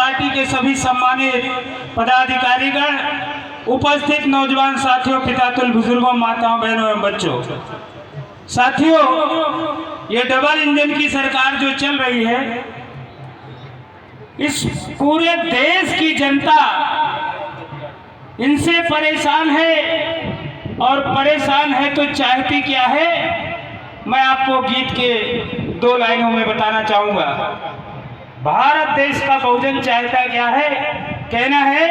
Party के सभी सम्मानित पदाधिकारीगण, उपस्थित नौजवान साथियों, पितातुल बुजुर्गों, माताओं, बहनों एवं बच्चों। साथियों, ये डबल इंजन की सरकार जो चल रही है, इस पूरे देश की जनता इनसे परेशान है और परेशान है तो चाहती क्या है, मैं आपको गीत के 2 लाइनों में बताना चाहूंगा। भारत देश का बहुजन चाहता क्या है, कहना है,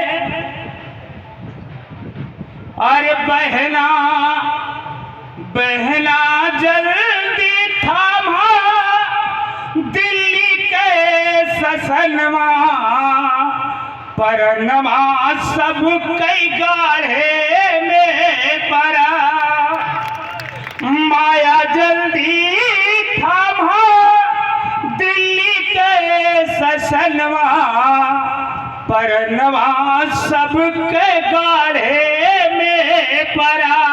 अरे बहना बहना जल्दी थामा दिल्ली के ससनवा, परनमा सब कई गाढ़े में परा, माया जल्दी थामा दिल्ली के ससनवा, परनवा सब के गाढ़े में परा।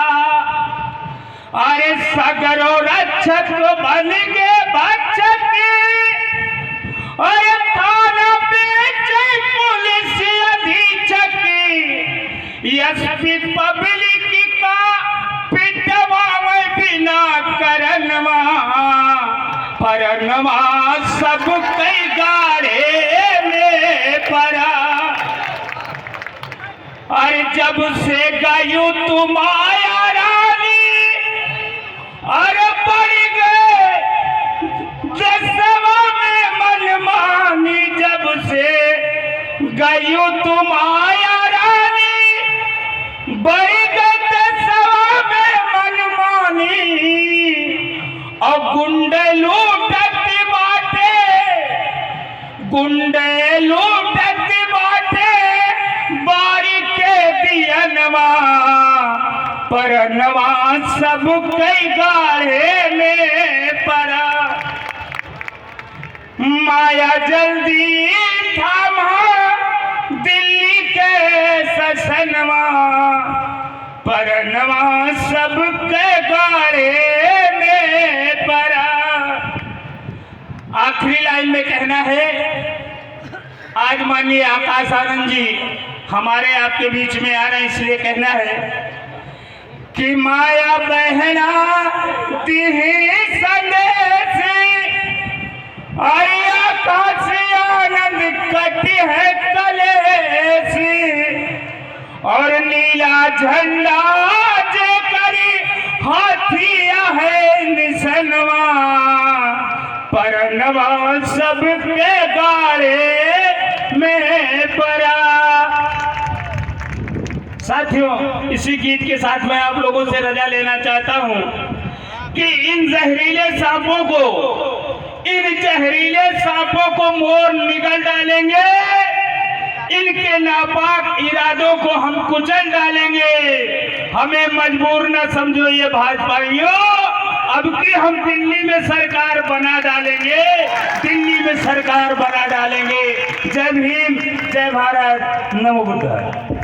अरे सगरो रक्षक बन के भक्षक, अरे थाना बेचे पुलिस अधीक्षक, एसपी पब्लिक का पिटवा बिना करनवा, परनवा सब कई गाढ़े में परा। अरे जब से गयू तुम आया रानी, अरे पड़ गए दसवा में मनमानी, जब से गयू तुम आया रानी, बढ़ गए दसवा में मनमानी, और गुंडे लूटती बाटे, गुंडे लूटती बाटे बारी के दियनवा, परनवा सब कई गाढ़े में परा, माया जल्दी थामा दिल्ली के ससनवा, परनवा सब के गाढ़े में परा। आखिरी लाइन में कहना है, आज माननीय आकाश आनंद जी हमारे आपके बीच में आ रहे हैं, इसलिए कहना है कि माया बहना तिही संदेश, अरे आकाश आनंद कटी है कलेश, और नीला झंडा जे करी हाथिया है निशनवा, परनवा सब के गाढ़े में परा। साथियों, इसी गीत के साथ मैं आप लोगों से रजा लेना चाहता हूं कि इन जहरीले सांपों को मोर निगल डालेंगे, इनके नापाक इरादों को हम कुचल डालेंगे। हमें मजबूर न समझो ये भाजपाइयों, अब की हम दिल्ली में सरकार बना डालेंगे, दिल्ली में सरकार बना डालेंगे। जय भीम, जय भारत, नमो बुद्धाय।